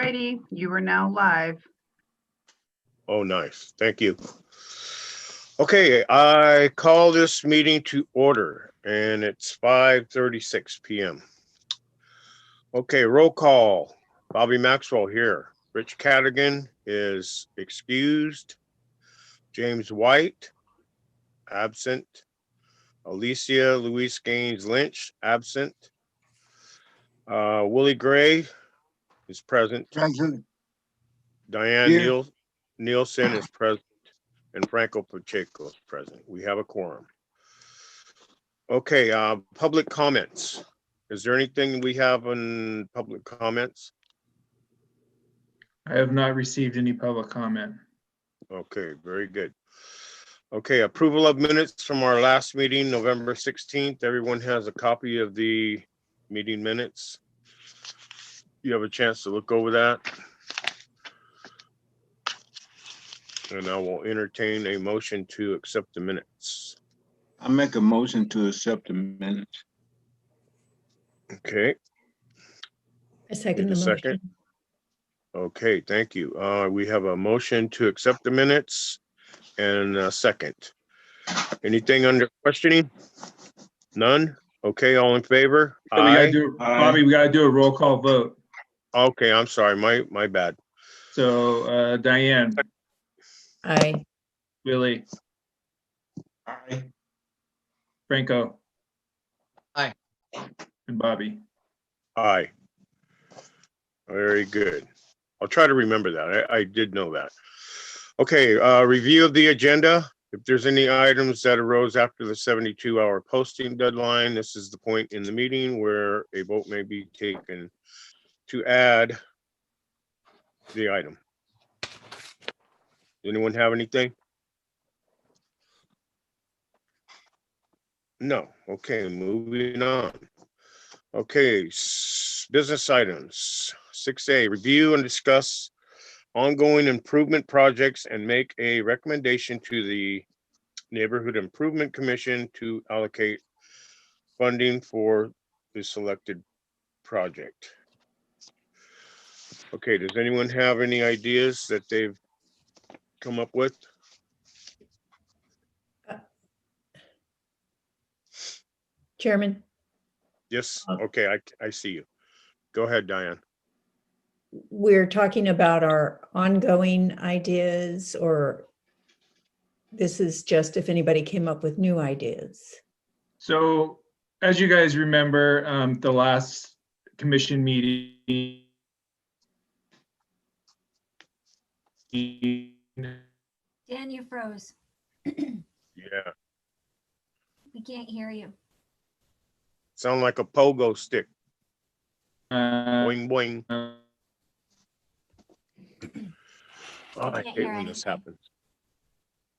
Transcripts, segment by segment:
righty, you are now live. Oh, nice. Thank you. Okay, I call this meeting to order and it's 5:36 p.m. Okay, roll call. Bobby Maxwell here. Rich Cadigan is excused. James White, absent. Alicia Louise Gaines Lynch, absent. Willie Gray is present. Present. Diane Here. Nielsen is present. And Franco Pacheco is present. We have a quorum. Okay, public comments. Is there anything we have in public comments? I have not received any public comment. Okay, very good. Okay, approval of minutes from our last meeting, November 16th. Everyone has a copy of the meeting minutes. You have a chance to look over that. And I will entertain a motion to accept the minutes. I make a motion to accept the minutes. Okay. I second Need the a motion. second? Okay, thank you. We have a motion to accept the minutes and a second. Anything under questioning? None? Okay, all in favor? So we gotta Aye. do, Bobby, we gotta do a roll call vote. Okay, I'm sorry, my bad. So Diane, Aye. Willie, Aye. Franco. Aye. And Bobby. Aye. Very good. I'll try to remember that. I did know that. Okay, review of the agenda. If there's any items that arose after the 72-hour posting deadline, this is the point in the meeting where a vote may be taken to add the item. Anyone have anything? No. Okay, moving on. Okay, business items. 6A, review and discuss ongoing improvement projects and make a recommendation to the Neighborhood Improvement Commission to allocate funding for the selected project. Okay, does anyone have any ideas that they've come up with? Chairman, Yes, okay, I see you. Go ahead, Diane. we're talking about our ongoing ideas, or this is just if anybody came up with new ideas? So as you guys remember, the last commission meeting, Dan, you froze. Yeah, We can't hear you. sound like a pogo stick. uh, Boing, boing. Oh, I can't hate hear when this anything. happens.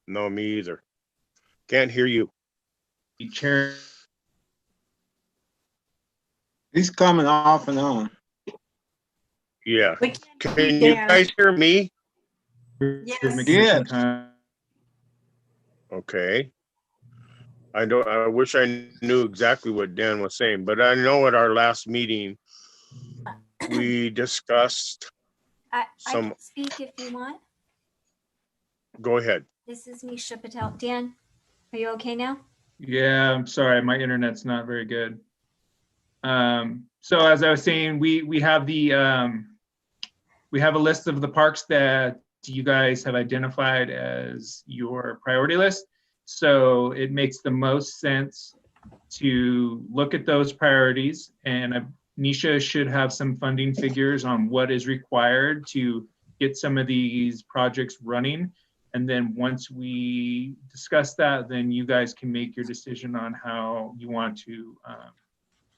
No, me either. Can't hear you. chair. He's coming off and on. Yeah. We can't Can hear you Dan. guys hear me? Yes. Yes. Okay. I wish I knew exactly what Dan was saying, but I know at our last meeting, we discussed, I some- can speak if you want. go ahead. This is Misha Patel. Dan, are you okay now? Yeah, I'm sorry, my internet's not very good. So as I was saying, we have the we have a list of the parks that you guys have identified as your priority list. So it makes the most sense to look at those priorities, and Nisha should have some funding figures on what is required to get some of these projects running. And then once we discuss that, then you guys can make your decision on how you want to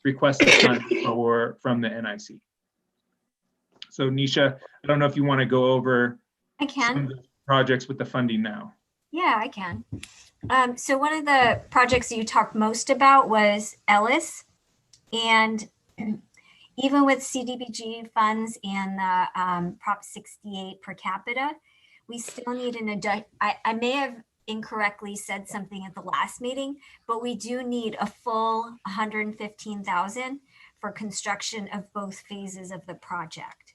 request the funds from the NIC. So Nisha, I don't know if you want to go over I some can. of the projects with the funding now. Yeah, I can. So one of the projects you talked most about was Ellis. And even with CDBG funds and the Prop 68 per capita, we still need I may have incorrectly said something at the last meeting, but we do need a full 115,000 for construction of both phases of the project.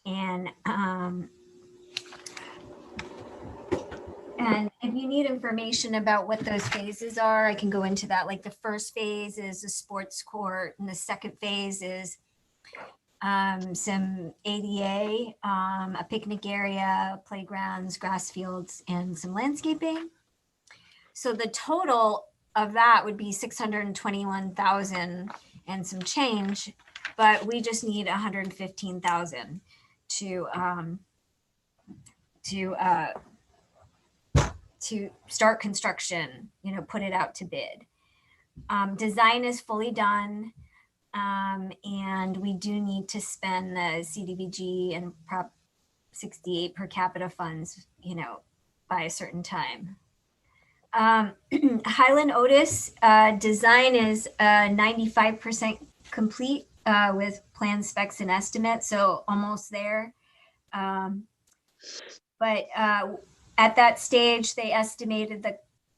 And if you need information about what those phases are, I can go into that. Like the first phase is a sports court, and the second phase is some ADA, a picnic area, playgrounds, grass fields, and some landscaping. So the total of that would be 621,000 and some change, but we just need 115,000 to start construction, put it out to bid. Design is fully done. And we do need to spend the CDBG and Prop 68 per capita funds, by a certain time. Highland Otis design is 95% complete with plan specs and estimates, so almost there. But at that stage, they estimated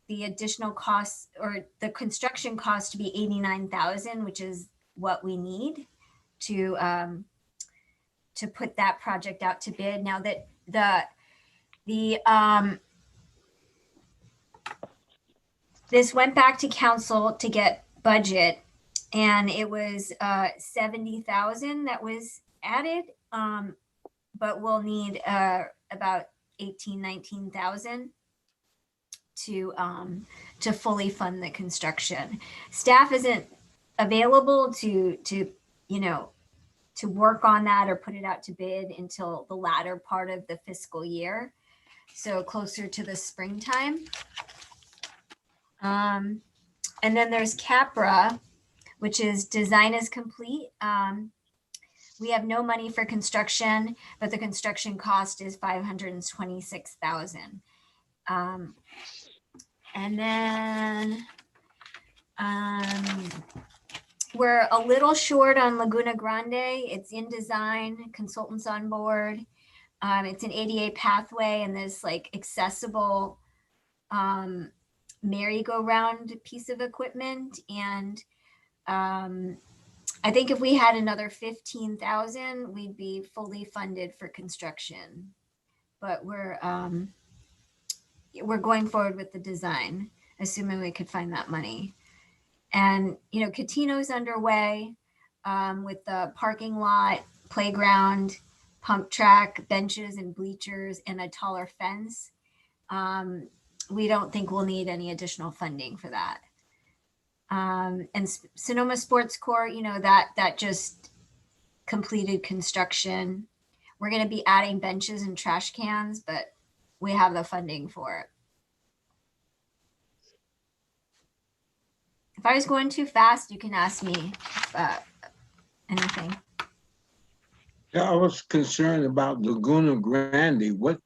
the additional costs or the construction cost to be 89,000, which is what we need to put that project out to bid. Now that this went back to council to get budget, and it was 70,000 that was added, but we'll need about 19,000 to fully fund the construction. Staff isn't available to work on that or put it out to bid until the latter part of the fiscal year, so closer to the springtime. And then there's Capra, which is design is complete. We have no money for construction, but the construction cost is 526,000. And then we're a little short on Laguna Grande. It's in design, consultants on board. It's an ADA pathway and this like accessible merry-go-round piece of equipment. And I think if we had another 15,000, we'd be fully funded for construction. But we're going forward with the design, assuming we could find that money. And, Catino's underway with the parking lot, playground, pump track, benches and bleachers, and a taller fence. We don't think we'll need any additional funding for that. And Sonoma Sports Court, that just completed construction. We're going to be adding benches and trash cans, but we have the funding for it. If I was going too fast, you can ask me anything. Yeah, I was concerned about Laguna Grande. What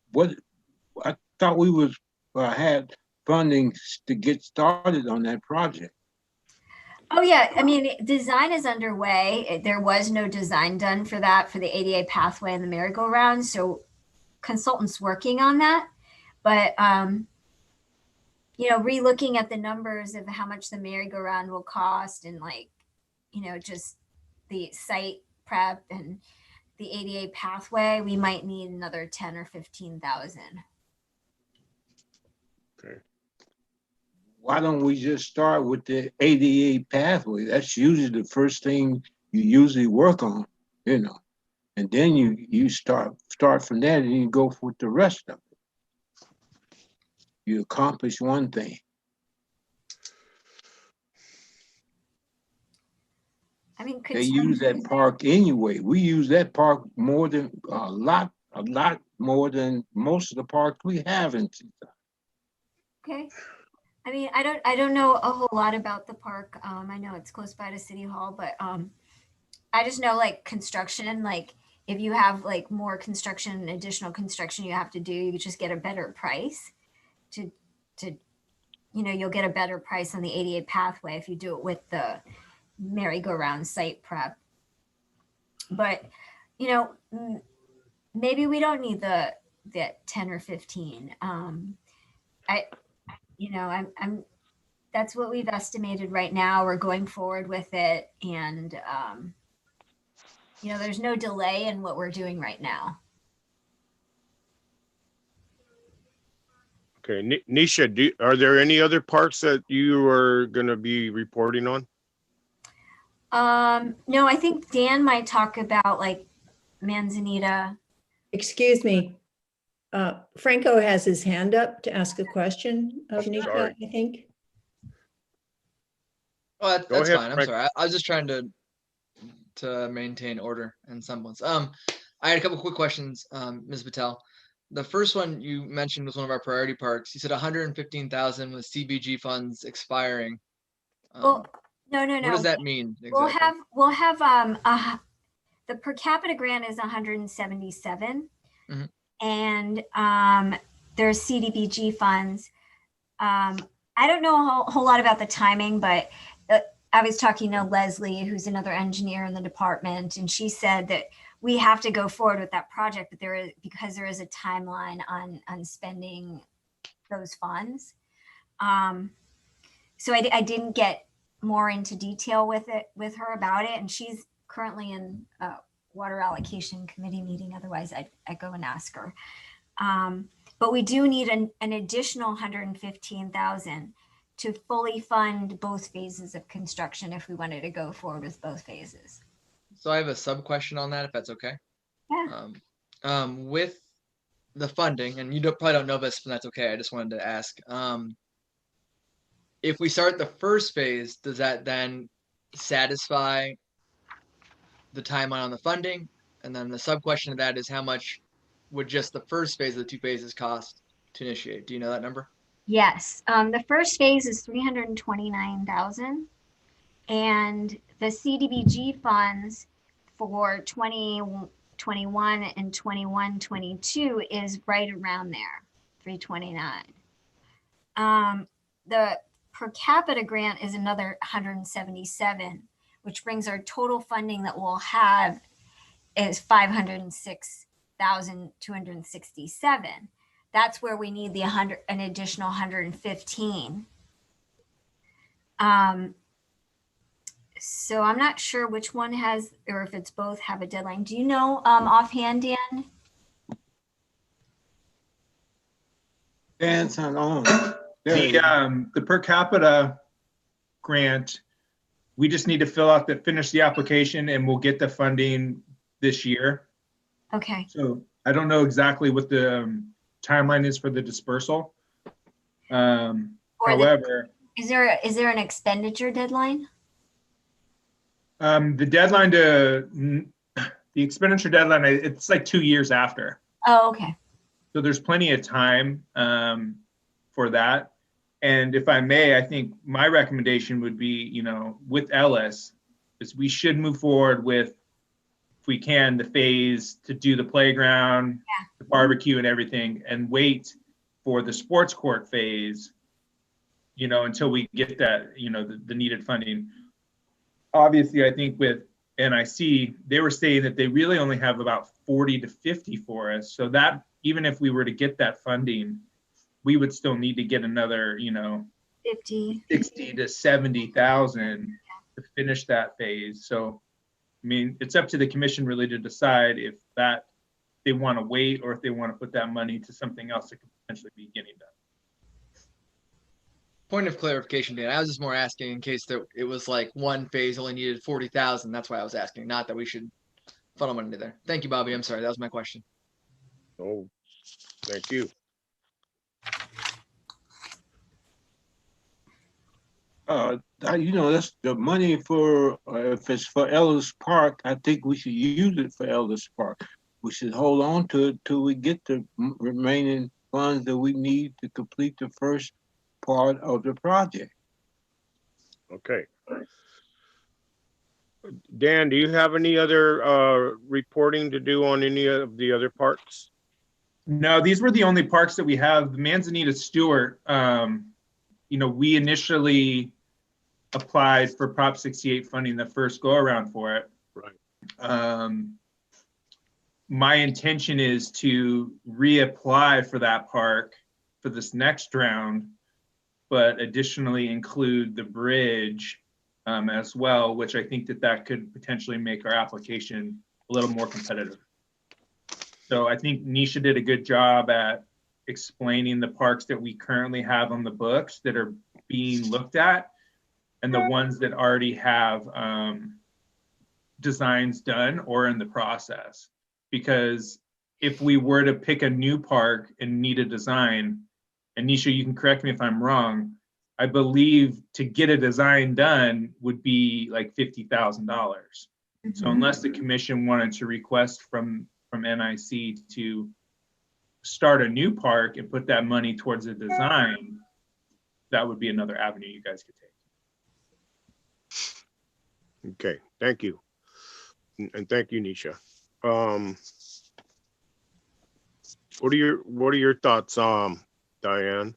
I thought we was had funding to get started on that project. Oh yeah, I mean, design is underway. There was no design done for that, for the ADA pathway and the merry-go-round. So consultants working on that, but re-looking at the numbers of how much the merry-go-round will cost and just the site prep and the ADA pathway, we might need another 10 or 15,000. Okay. Why don't we just start with the ADA pathway? That's usually the first thing you usually work on, and then you start from that and you go with the rest of it. You accomplish one thing. I mean, They use that park anyway. We use that park more than a lot more than most of the parks we have in Tucson. Okay. I mean, I don't know a whole lot about the park. I know it's close by to City Hall, but I just know construction, if you have more construction, additional construction you have to do, you just get a better price you'll get a better price on the ADA pathway if you do it with the merry-go-round site prep. But, maybe we don't need the 10 or 15. That's what we've estimated right now. We're going forward with it. And there's no delay in what we're doing right now. Okay, Nisha, are there any other parks that you are gonna be reporting on? No, I think Dan might talk about like Manzanita. Excuse me. Franco has his hand up to ask a question of Oh, Nika, sorry. I think. Oh, Go that's ahead, fine. I'm Frank. sorry. I was just trying to maintain order and semblance. I had a couple quick questions, Ms. Patel. The first one you mentioned was one of our priority parks. You said 115,000 with CBG funds expiring. Well, no. What does that mean We'll exactly? have the per capita grant is 177, Mhm. and there's CDBG funds. I don't know a whole lot about the timing, but I was talking to Leslie, who's another engineer in the department, and she said that we have to go forward with that project, but because there is a timeline on spending those funds. So I didn't get more into detail with her about it, and she's currently in a water allocation committee meeting. Otherwise, I'd go and ask her. But we do need an additional 115,000 to fully fund both phases of construction if we wanted to go forward with both phases. So I have a sub question on that, if that's okay. Yeah. With the funding, and you probably don't know this, but that's okay. I just wanted to ask. If we start the first phase, does that then satisfy the timeline on the funding? And then the sub question of that is how much would just the first phase of the two phases cost to initiate? Do you know that number? Yes. The first phase is 329,000, and the CDBG funds for 2021 and 21-22 is right around there, 329. The per capita grant is another 177, which brings our total funding that we'll have is 506,267. That's where we need an additional 115. So I'm not sure which one has, or if it's both have a deadline. Do you know offhand, Dan? Dan's not on. There he is. The per capita grant, we just need to finish the application and we'll get the funding this year. Okay. So I don't know exactly what the timeline is for the dispersal. However, Is there an expenditure deadline? the expenditure deadline, it's like 2 years after. Oh, okay. So there's plenty of time for that. And if I may, I think my recommendation would be, with Ellis, is we should move forward with, if we can, the phase to do the playground, the barbecue and everything, and wait for the sports court phase, until we get that, the needed funding. Obviously, I think with NIC, they were saying that they really only have about 40 to 50 for us. So that even if we were to get that funding, we would still need to get another, 50. 60 to 70,000 to finish that phase. So, I mean, it's up to the commission really to decide if they want to wait or if they want to put that money to something else that could potentially be getting done. Point of clarification, Dan. I was just more asking in case it was like one phase only needed 40,000. That's why I was asking, not that we should funnel money there. Thank you, Bobby. I'm sorry. That was my question. Oh, thank you. That's the money for, if it's for Ellis Park, I think we should use it for Ellis Park. We should hold on to it till we get the remaining funds that we need to complete the first part of the project. Okay. Dan, do you have any other reporting to do on any of the other parks? No, these were the only parks that we have. The Manzanita Stewart, we initially applied for Prop 68 funding the first go around for it. Right. My intention is to reapply for that park for this next round, but additionally include the bridge as well, which I think that could potentially make our application a little more competitive. So I think Nisha did a good job at explaining the parks that we currently have on the books that are being looked at, and the ones that already have designs done or in the process. Because if we were to pick a new park and need a design, and Nisha, you can correct me if I'm wrong, I believe to get a design done would be like $50,000. So unless the commission wanted to request from NIC to start a new park and put that money towards a design, that would be another avenue you guys could take. Okay, thank you. And thank you, Nisha. What are your thoughts, Diane?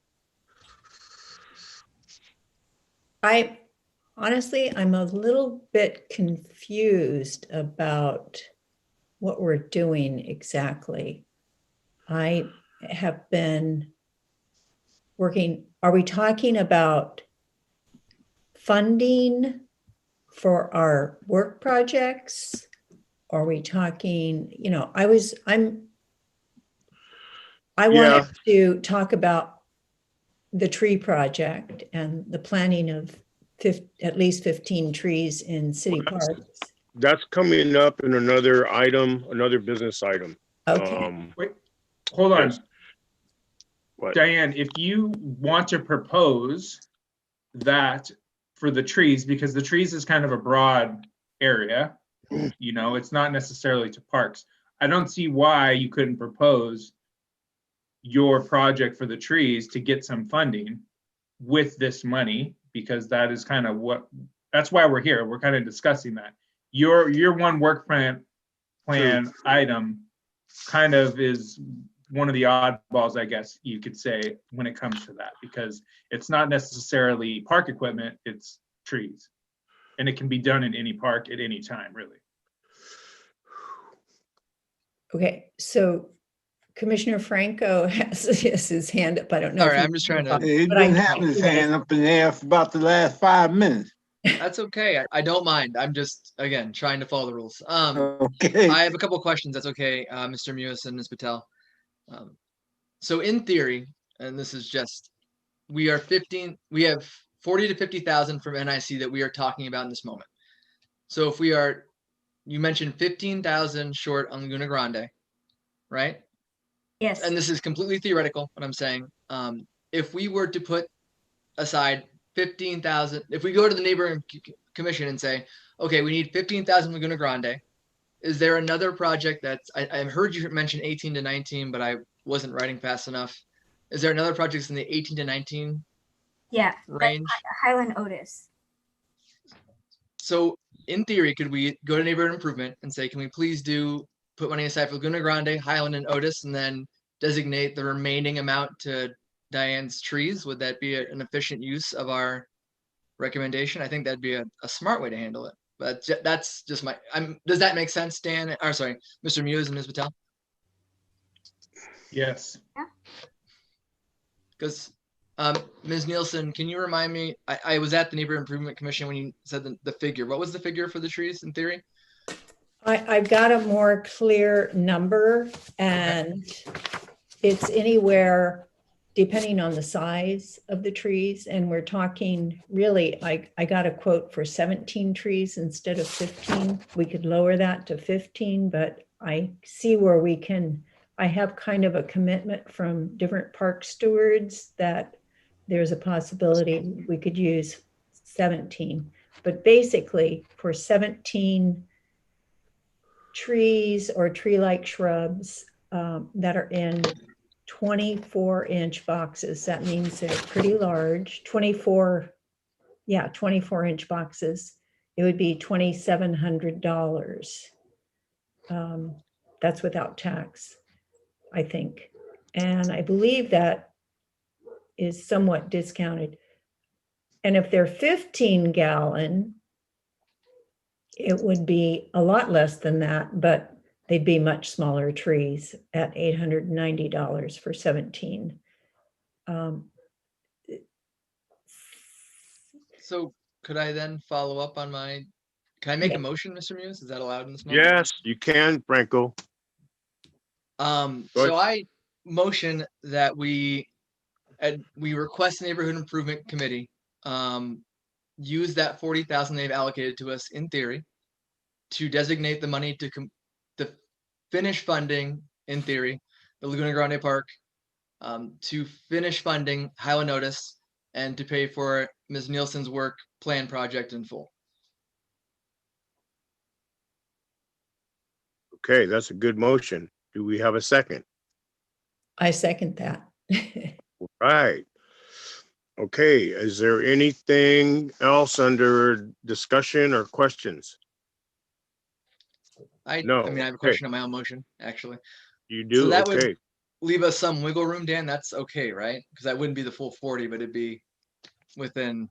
I'm a little bit confused about what we're doing exactly. I have been working, are we talking about funding for our work projects? Are we talking, I wanted to talk about the tree project and the planting of at least 15 trees in city parks. That's coming up in another item, another business item. Okay. Wait, hold on. Yes. What? Diane, if you want to propose that for the trees, because the trees is kind of a broad area, it's not necessarily to parks. I don't see why you couldn't propose your project for the trees to get some funding with this money, because that is kind of that's why we're here. We're kind of discussing that. Your one work plan item kind of is one of the oddballs, I guess you could say, when it comes to that, because it's not necessarily park equipment, it's trees. And it can be done in any park at any time, really. Okay, so Commissioner Franco has his hand up. I don't know. Sorry, if I'm just trying to. He's been having his hand up in the air for about the last 5 minutes. That's okay. I don't mind. I'm just, again, trying to follow the rules. Okay. I have a couple of questions. That's okay, Mr. Mewis and Ms. Patel. So in theory, and this is just, we have 40 to 50,000 from NIC that we are talking about in this moment. So if we are, you mentioned 15,000 short on Laguna Grande, right? Yes. And this is completely theoretical, what I'm saying. If we were to put aside 15,000, if we go to the neighboring commission and say, okay, we need 15,000 Laguna Grande, is there another project that's, I heard you mention 18 to 19, but I wasn't writing fast enough. Is there another project in the 18 to 19 range? Highland Otis. So in theory, could we go to neighborhood improvement and say, can we please put money aside for Laguna Grande, Highland, and Otis, and then designate the remaining amount to Diane's trees? Would that be an efficient use of our recommendation? I think that'd be a smart way to handle it. But that's just does that make sense, Dan? Or sorry, Mr. Mewis and Ms. Patel? Yes. Because Ms. Nielsen, can you remind me, I was at the Neighborhood Improvement Commission when you said the figure. What was the figure for the trees in theory? I've got a more clear number, and it's anywhere depending on the size of the trees. And we're talking really, I got a quote for 17 trees instead of 15. We could lower that to 15, but I see where I have kind of a commitment from different park stewards that there's a possibility we could use 17. But basically for 17 trees or tree-like shrubs that are in 24-inch boxes. That means they're pretty large, 24-inch boxes. It would be $2,700. That's without tax, I think. And I believe that is somewhat discounted. And if they're 15-gallon, it would be a lot less than that, but they'd be much smaller trees at $890 for 17. So could I then follow up on my Can I make Yeah. a motion, Mr. Muse? Is that allowed in this moment? Yes, you can, Franco. Go So I motion that we request neighborhood improvement committee, use that 40,000 they've allocated to us in theory to designate the money to finish funding, in theory, the Laguna Grande Park, to finish funding Highland Notice, and to pay for Ms. Nielsen's work plan project in full. Okay, that's a good motion. Do we have a second? I second that. Right. Okay, is there anything else under discussion or questions? No, I mean, I have a okay. question on my own motion, actually. You So do? that would Okay. leave us some wiggle room, Dan. That's okay, right? Because that wouldn't be the full 40, but it'd be within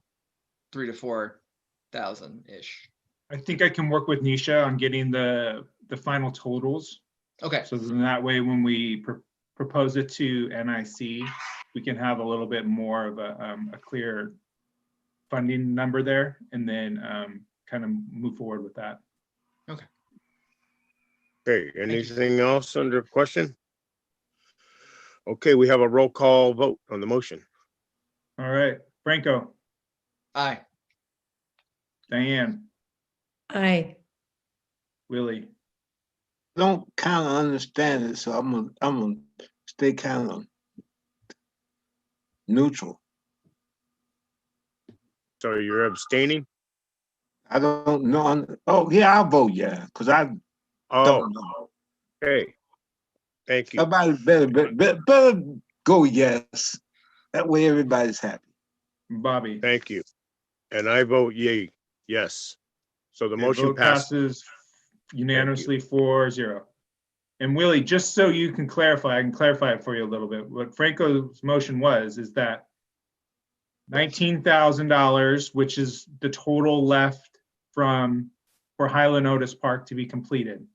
3,000 to 4,000 ish. I think I can work with Nisha on getting the final totals. Okay. So then that way, when we propose it to NIC, we can have a little bit more of a clear funding number there, and then kind of move forward with that. Okay, anything else under question? Okay, we have a roll call vote on the motion. All right, Franco, Aye. Diane, I, Willie, Don't kind of understand it, so I'm gonna stay kind of neutral. So you're abstaining? I don't know. Oh yeah, I'll vote yeah, because I Oh, don't know. okay. Thank you. Somebody better go yes. That way everybody's happy. Bobby. Thank you. And I vote yay, yes. So the Okay, motion vote passes. unanimously 4-0. And Willie, just so you can clarify, I can clarify it for you a little bit. What Franco's motion is that $19,000, which is the total left for Highland Otis Park to be completed.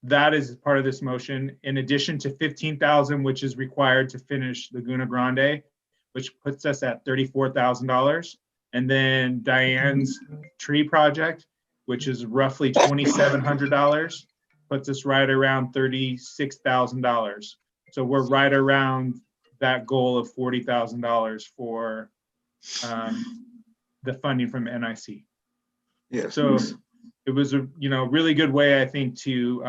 That is part of this motion, in addition to 15,000, which is required to finish Laguna Grande, which puts us at $34,000. And then Diane's tree project, which is roughly $2,700, puts us right around $36,000. So we're right around that goal of $40,000 for the funding from NIC. Yes. So it was a really good way, I think, to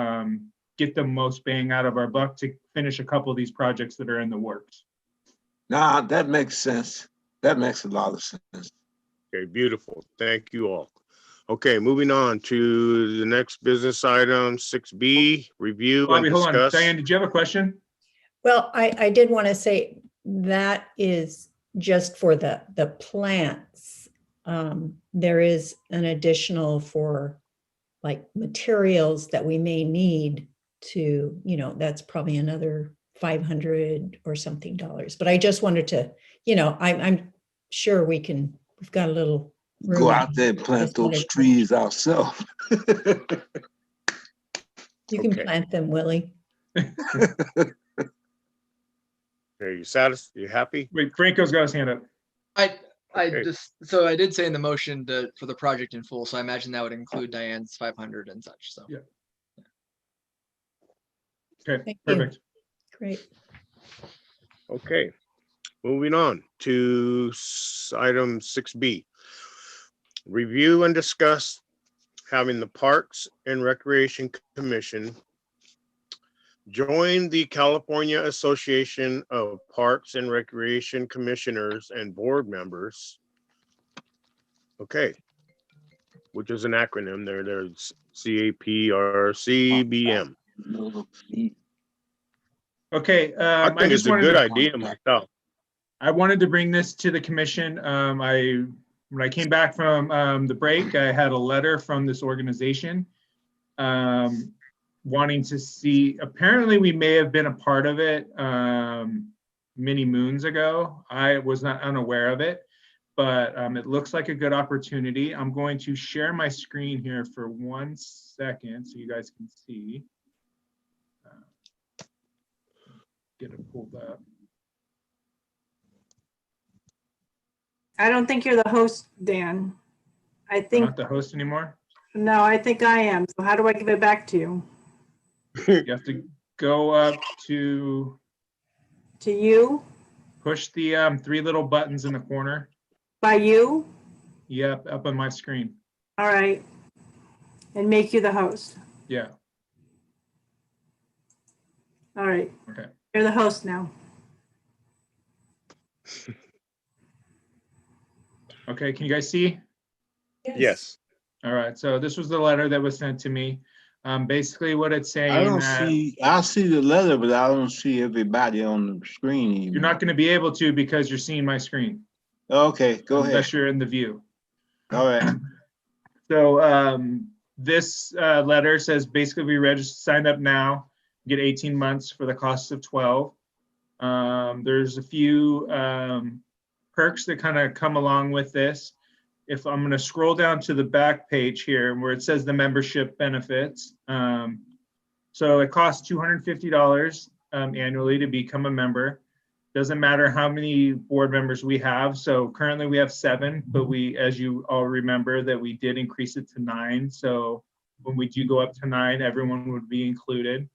get the most bang out of our buck to finish a couple of these projects that are in the works. Nah, that makes sense. That makes a lot of sense. Okay, beautiful. Thank you all. Okay, moving on to the next business item, 6B, review and Bobby, hold on. discuss. Diane, did you have a question? well, I did want to say that is just for the plants. There is an additional for like materials that we may need to, that's probably another $500 or something dollars. But I just wanted to, I'm sure we've got a little room. Go out there and plant Just wanted those to- trees ourselves. You can Okay. plant them, Willie. Are you satisfied? You happy? Wait, Franco's got his hand up. Okay. So I did say in the motion for the project in full, so I imagine that would include Diane's 500 and such, so. Yeah. Okay, Thank you. perfect. Great. Okay, moving on to item 6B. Review and discuss having the Parks and Recreation Commission join the California Association of Parks and Recreation Commissioners and Board Members. Okay, which is an acronym there. There's CAPRCBM. Okay, I think it's a good idea myself. I wanted to bring this to the commission. When I came back from the break, I had a letter from this organization wanting to see, apparently we may have been a part of it many moons ago. I was not unaware of it, but it looks like a good opportunity. I'm going to share my screen here for 1 second so you guys can see. Get it pulled up. I don't think you're the host, Dan. I I'm think, not the host anymore. No, I think I am. So how do I give it back to you? You have to go up to To you? push the 3 little buttons in the corner. By you? Yep, up on my screen. All right. And make you the host. Yeah. All right. Okay. You're the host now. Okay. Can you guys see? Yes. All right. So this was the letter that was sent to me. Basically, what it's saying I don't that see, I see the letter, but I don't see everybody on the screen you're even. not going to be able to because you're seeing my screen. Okay, go ahead. Unless you're in the view. All right. So this letter says basically we signed up now, get 18 months for the cost of 12. There's a few perks that kind of come along with this. If I'm going to scroll down to the back page here where it says the membership benefits. So it costs $250 annually to become a member. Doesn't matter how many board members we have. So currently we have 7, but we, as you all remember, that we did increase it to 9. So when we do go up to 9, everyone would be included.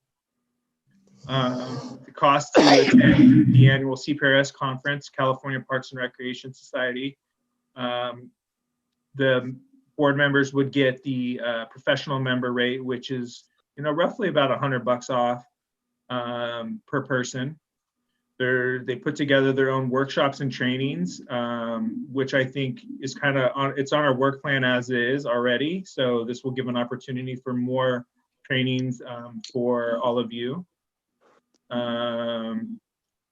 The cost to attend the annual CPRS conference, California Parks and Recreation Society. The board members would get the professional member rate, which is, roughly about $100 off per person. They put together their own workshops and trainings, which I think is it's on our work plan as is already. So this will give an opportunity for more trainings for all of you. There's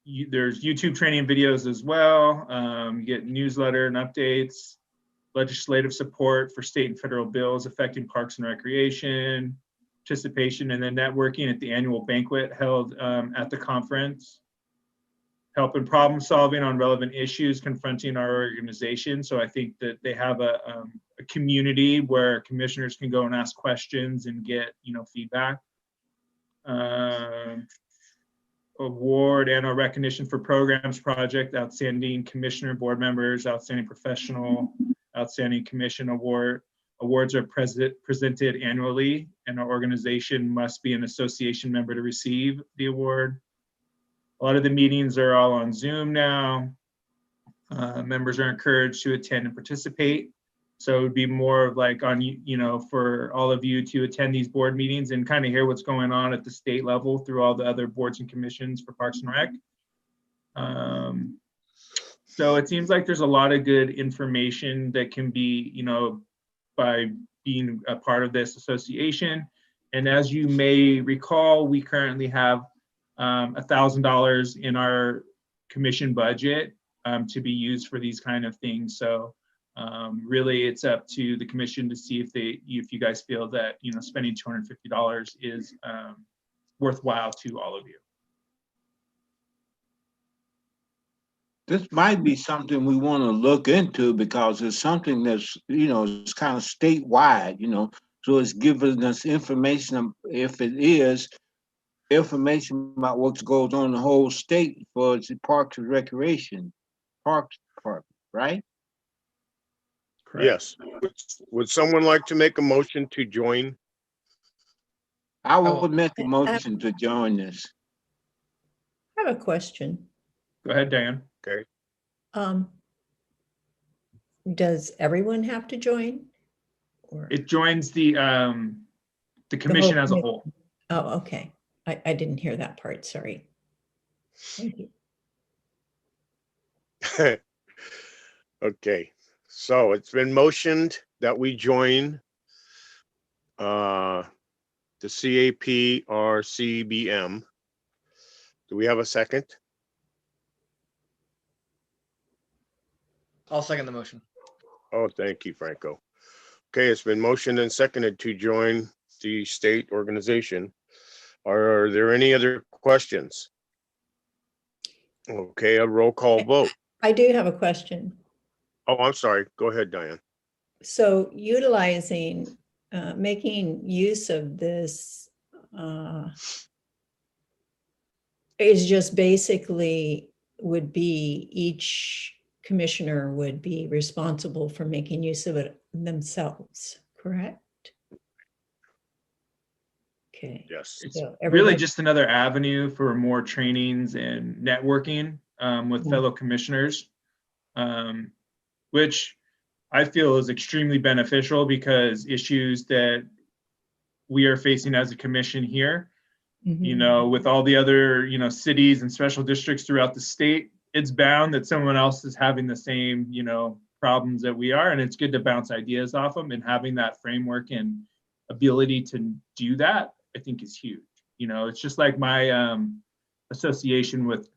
YouTube training videos as well. You get newsletter and updates, legislative support for state and federal bills affecting parks and recreation, participation and then networking at the annual banquet held at the conference, help in problem solving on relevant issues confronting our organization. So I think that they have a community where commissioners can go and ask questions and get feedback. Award and/or recognition for programs, project, outstanding commissioner, board members, outstanding professional, outstanding commission award. Awards are presented annually, and our organization must be an association member to receive the award. A lot of the meetings are all on Zoom now. Members are encouraged to attend and participate. So it would be more of like on, for all of you to attend these board meetings and kind of hear what's going on at the state level through all the other boards and commissions for Parks and Rec. So it seems like there's a lot of good information that can be, by being a part of this association. And as you may recall, we currently have $1,000 in our commission budget to be used for these kind of things. So really it's up to the commission to see if you guys feel that, spending $250 is worthwhile to all of you. This might be something we want to look into because it's something that's, it's kind of statewide, so it's giving us information, if it is, information about what goes on in the whole state for the Parks and Recreation, Parks Department, right? Correct. Yes. Would someone like to make a motion to join? I would make a motion to join this. I have a question. Go ahead, Diane. Okay. Does everyone have to join? Or It joins the commission as a committee. whole. Oh, okay. I didn't hear that part. Sorry. Thank you. Okay, so it's been motioned that we join the CAP or CBM. Do we have a second? I'll second the motion. Oh, thank you, Franco. Okay, it's been motioned and seconded to join the state organization. Are there any other questions? Okay, a roll call vote. I do have a question. Oh, I'm sorry. Go ahead, Diane. So utilizing, making use of this is just basically would be each commissioner would be responsible for making use of it themselves, correct? Okay. Yes. It's So really everybody- just another avenue for more trainings and networking with Mm. fellow commissioners, which I feel is extremely beneficial because issues that we are facing as a commission here, you Mhm. know, with all the other, you know, cities and special districts throughout the state, it's bound that someone else is having the same, you know, problems that we are. And it's good to bounce ideas off them, and having that framework and ability to do that, I think is huge. You know, it's just like my association with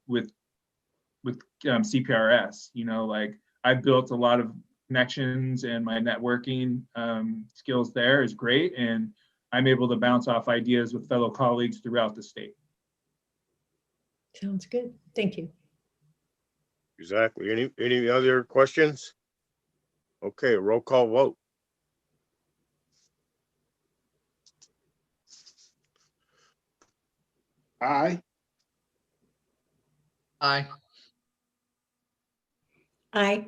CPRS, you know, like I built a lot of connections, and my networking skills there is great. And I'm able to bounce off ideas with fellow colleagues throughout the state. Sounds good. Thank you. Exactly. Any other questions? Okay, roll call vote. Aye. Aye. Aye.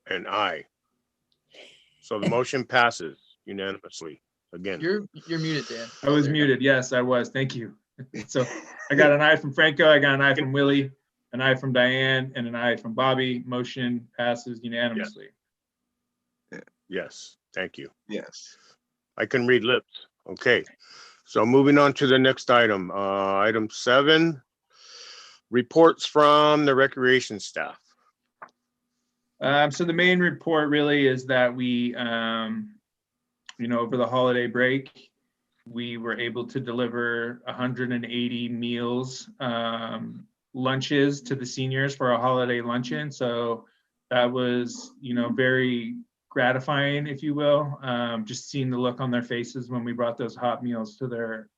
And aye. So the motion passes unanimously again. You're muted, Dan. I was There you go. muted. Yes, I was. Thank you. So I got an aye from Franco, I got an aye from Willie, an aye from Diane, and an aye from Bobby. Motion passes unanimously. Yes, thank you. Yes. I can read lips. Okay. So moving on to the next item, item 7, reports from the recreation staff. So the main report really is that we, you know, over the holiday break, we were able to deliver 180 meals, lunches to the seniors for a holiday luncheon. So that was, you know, very gratifying, if you will. Just seeing the look on their faces when we brought those hot meals to their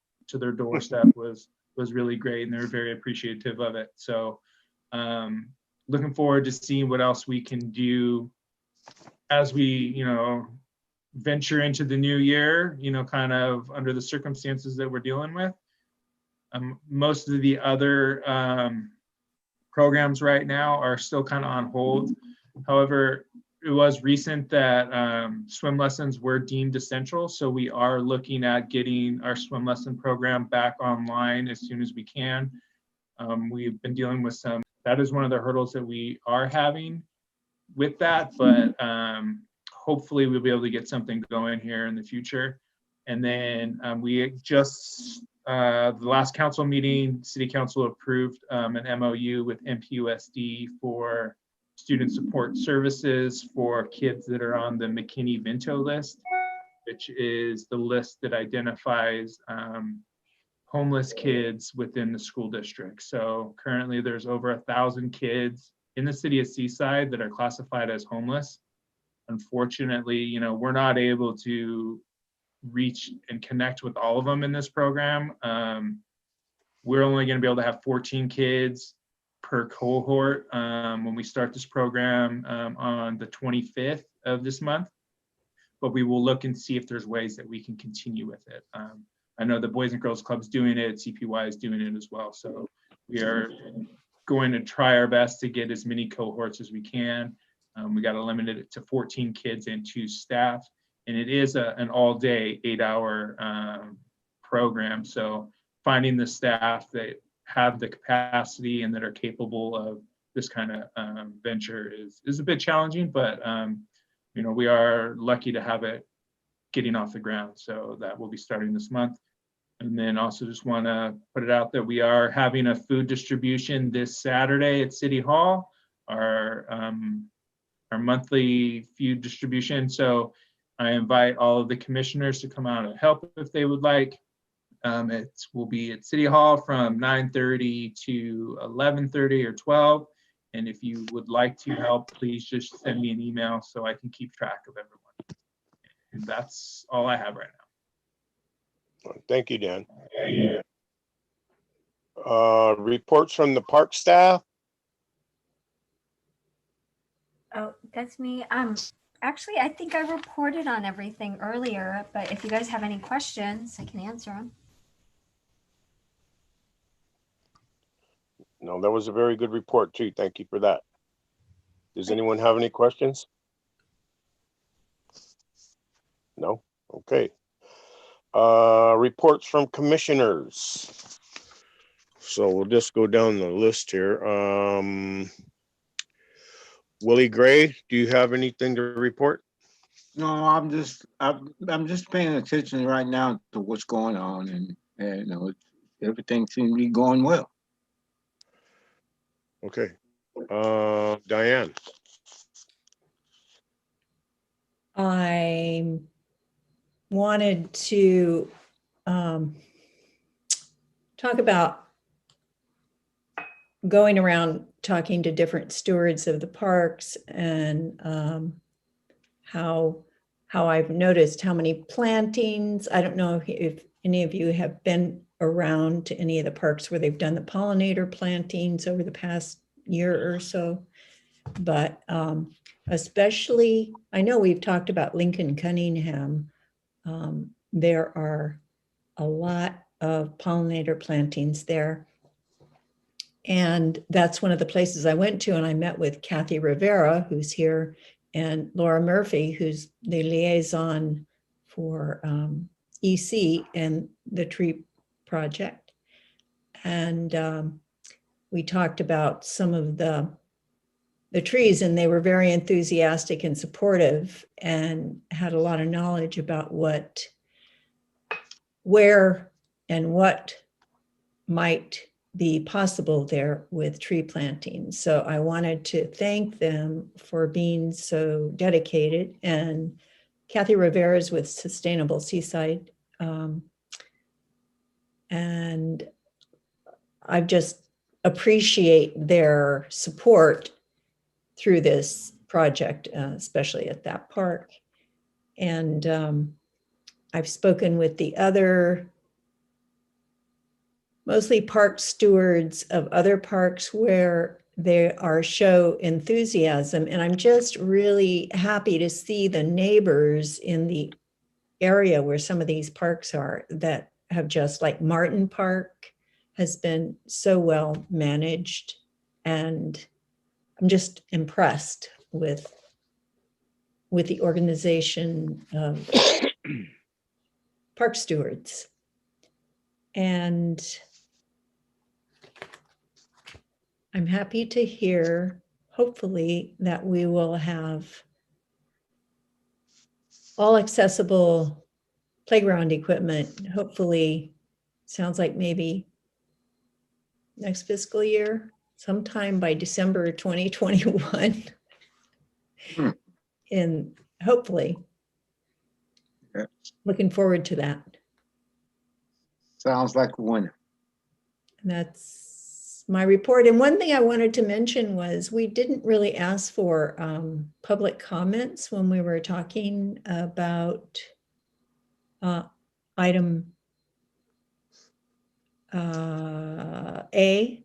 doorstep was really great, and they were very appreciative of it. So looking forward to seeing what else we can do as we, you know, venture into the new year, you know, kind of under the circumstances that we're dealing with. Most of the other programs right now are still kind of on hold. However, it was recent that swim lessons were deemed essential. So we are looking at getting our swim lesson program back online as soon as we can. We've been dealing with that is one of the hurdles that we are having with that, but hopefully we'll be able to get something going here in the future. And then we just, the last council meeting, city council approved an MOU with MPUSD for student support services for kids that are on the McKinney-Vento list, which is the list that identifies homeless kids within the school district. So currently there's over 1,000 kids in the city of Seaside that are classified as homeless. Unfortunately, you know, we're not able to reach and connect with all of them in this program. We're only going to be able to have 14 kids per cohort when we start this program on the 25th of this month. But we will look and see if there's ways that we can continue with it. I know the Boys and Girls Club's doing it, CPY is doing it as well. So we are going to try our best to get as many cohorts as we can. We got to limit it to 14 kids and 2 staff. And it is an all-day, 8-hour program. So finding the staff that have the capacity and that are capable of this kind of venture is a bit challenging, but you know, we are lucky to have it getting off the ground. So that will be starting this month. And then also just want to put it out that we are having a food distribution this Saturday at City Hall, our monthly food distribution. So I invite all of the commissioners to come out and help if they would like. It will be at City Hall from 9:30 to 11:30 or 12. And if you would like to help, please just send me an email so I can keep track of everyone. And that's all I have right now. Thank you, Dan. Reports from the park staff. Oh, that's me. Actually, I think I reported on everything earlier, but if you guys have any questions, I can answer them. No, that was a very good report too. Thank you for that. Does anyone have any questions? No? Okay. Reports from commissioners. So we'll just go down the list here. Willie Gray, do you have anything to report? No, I'm just paying attention right now to what's going on, and you know, everything seems to be going well. Okay. Diane. I wanted to talk about going around talking to different stewards of the parks and how I've noticed how many plantings. I don't know if any of you have been around to any of the parks where they've done the pollinator plantings over the past year or so, but especially, I know we've talked about Lincoln Cunningham. There are a lot of pollinator plantings there. And that's one of the places I went to, and I met with Kathy Rivera, who's here, and Laura Murphy, who's the liaison for EC and the tree project. And we talked about some of the trees, and they were very enthusiastic and supportive and had a lot of knowledge about where and what might be possible there with tree planting. So I wanted to thank them for being so dedicated. And Kathy Rivera is with Sustainable Seaside. And I just appreciate their support through this project, especially at that park. And I've spoken with the other mostly park stewards of other parks where they are show enthusiasm. And I'm just really happy to see the neighbors in the area where some of these parks are that have just, like Martin Park has been so well managed. And I'm just impressed with the organization of park stewards. And I'm happy to hear, hopefully, that we will have all accessible playground equipment. Hopefully, sounds like maybe next fiscal year, sometime by December 2021. And hopefully, Yeah. Looking forward to that. Sounds like a winner. And that's my report. And one thing I wanted to mention was we didn't really ask for public comments when we were talking about item A.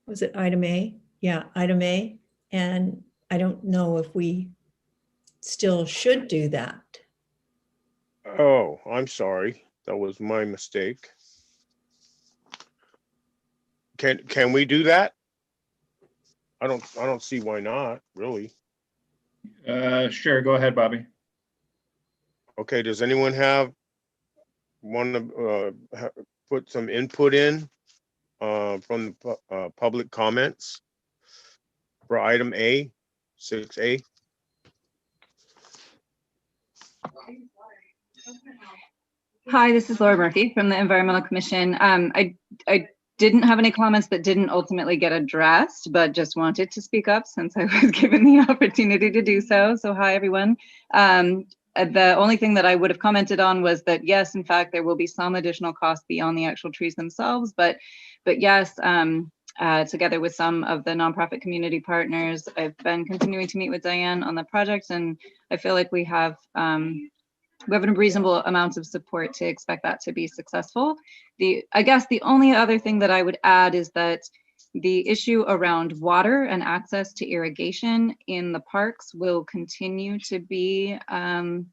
Was it item A? Yeah, item A. And I don't know if we still should do that. Oh, I'm sorry. That was my mistake. Can we do that? I don't see why not, really. Sure, go ahead, Bobby. Okay, does anyone want to put some input in from the public comments for item A, 6A? Hi, this is Laura Murphy from the Environmental Commission. I didn't have any comments that didn't ultimately get addressed, but just wanted to speak up since I was given the opportunity to do so. So hi, everyone. The only thing that I would have commented on was that, yes, in fact, there will be some additional costs beyond the actual trees themselves, but yes, together with some of the nonprofit community partners, I've been continuing to meet with Diane on the project, and I feel like we have a reasonable amount of support to expect that to be successful. I guess the only other thing that I would add is that the issue around water and access to irrigation in the parks will continue to be an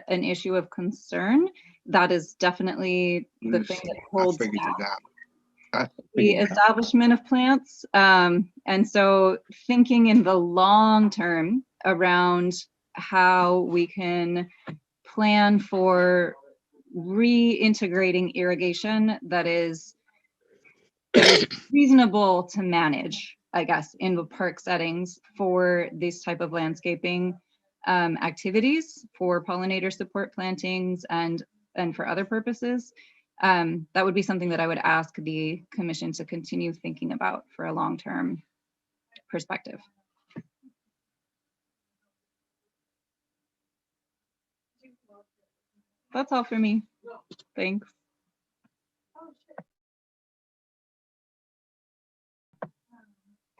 issue of concern. That is definitely the thing that holds back the establishment of plants. And so thinking in the long term around how we can plan for reintegrating irrigation that is reasonable to manage, I guess, in the park settings for these type of landscaping activities, for pollinator support plantings and for other purposes. That would be something that I would ask the commission to continue thinking about for a long-term perspective. That's all for me. Thanks.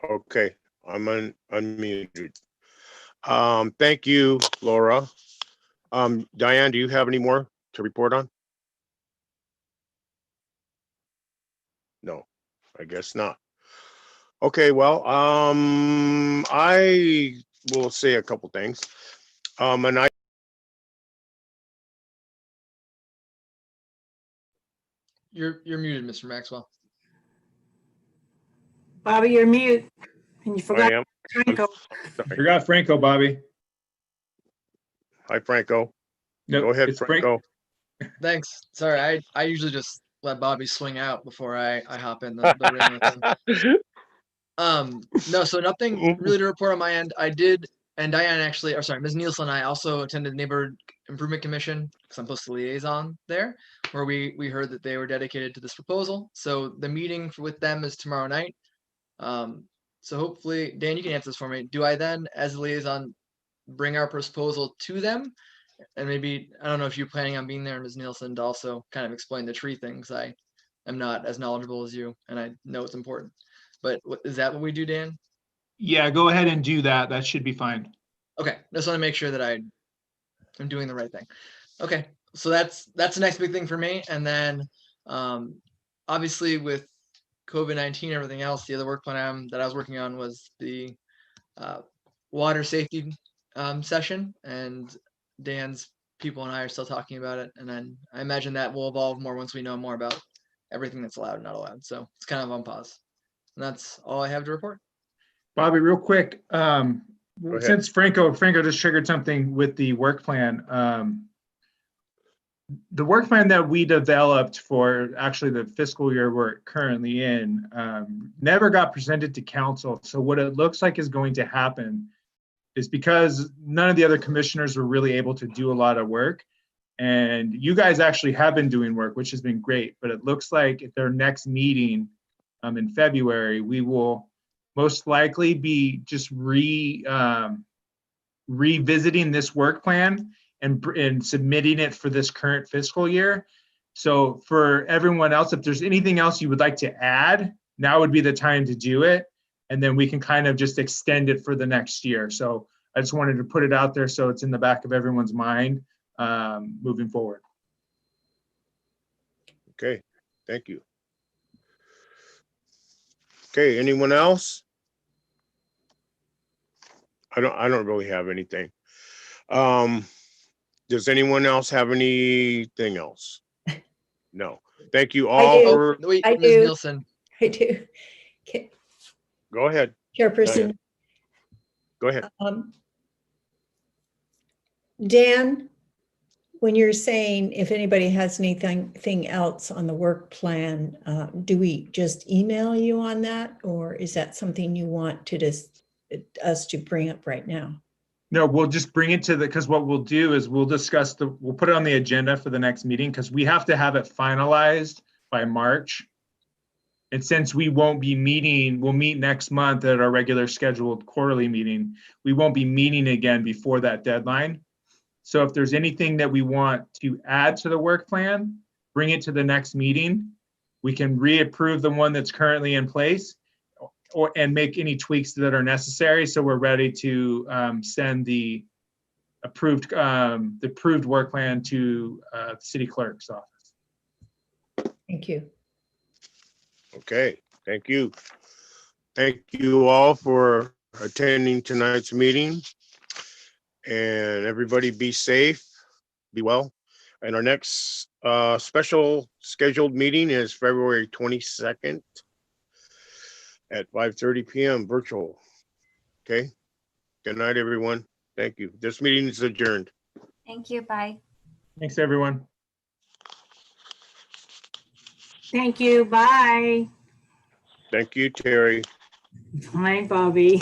Okay, I'm unmuted. Thank you, Laura. Diane, do you have any more to report on? No, I guess not. Okay, well, I will say a couple things. And You're muted, Mr. Maxwell. Bobby, you're mute. And you I forgot am. Franco. Sorry. Forgot Franco, Bobby. Hi, Franco. Nope, Go ahead, it's Frank. Franco. Thanks. Sorry, I usually just let Bobby swing out before I hop in the ring with him. No, so nothing really to report on my end. I did, and Diane actually, or sorry, Ms. Nielsen and I also attended Neighborhood Improvement Commission, because I'm posted liaison there, where we heard that they were dedicated to this proposal. So the meeting with them is tomorrow night. So hopefully, Dan, you can answer this for me. Do I then, as a liaison, bring our proposal to them? And maybe, I don't know if you're planning on being there, Ms. Nielsen, to also kind of explain the tree things. I am not as knowledgeable as you, and I know it's important. But is that what we do, Dan? Yeah, go ahead and do that. That should be fine. Okay, just want to make sure that I'm doing the right thing. Okay, so that's the next big thing for me. And then obviously with COVID-19 and everything else, the other work plan that I was working on was the water safety session, and Dan's people and I are still talking about it. And then I imagine that will evolve more once we know more about everything that's allowed and not allowed. So it's kind of on pause. And that's all I have to report. Bobby, real quick, ahead. since Franco just triggered something with the work plan. The work plan that we developed for actually the fiscal year we're currently in never got presented to council. So what it looks like is going to happen is, because none of the other commissioners were really able to do a lot of work, and you guys actually have been doing work, which has been great, but it looks like at their next meeting in February, we will most likely be just revisiting this work plan and submitting it for this current fiscal year. So for everyone else, if there's anything else you would like to add, now would be the time to do it. And then we can kind of just extend it for the next year. So I just wanted to put it out there so it's in the back of everyone's mind moving forward. Okay, thank you. Okay, anyone else? I don't really have anything. Does anyone else have anything else? No. Thank you all do. for, Wait, I Ms. do. Nielsen. I do. Okay, go ahead, Chairperson, go ahead. Dan, when you're saying if anybody has anything else on the work plan, do we just email you on that, or is that something you want to us to bring up right now? No, we'll just bring it to because what we'll do is we'll discuss we'll put it on the agenda for the next meeting, because we have to have it finalized by March. And since we won't be meeting, we'll meet next month at our regular scheduled quarterly meeting. We won't be meeting again before that deadline. So if there's anything that we want to add to the work plan, bring it to the next meeting. We can reapprove the one that's currently in place, and make any tweaks that are necessary. So we're ready to send the approved work plan to the city clerk's office. Thank you. Okay, thank you. Thank you all for attending tonight's meeting. And everybody be safe, be well. And our next special scheduled meeting is February 22nd at 5:30 p.m. virtual. Okay. Good night, everyone. Thank you. This meeting is adjourned. Thank you. Bye. Thanks, everyone. Thank you. Bye. Thank you, Terry. Bye, Bobby.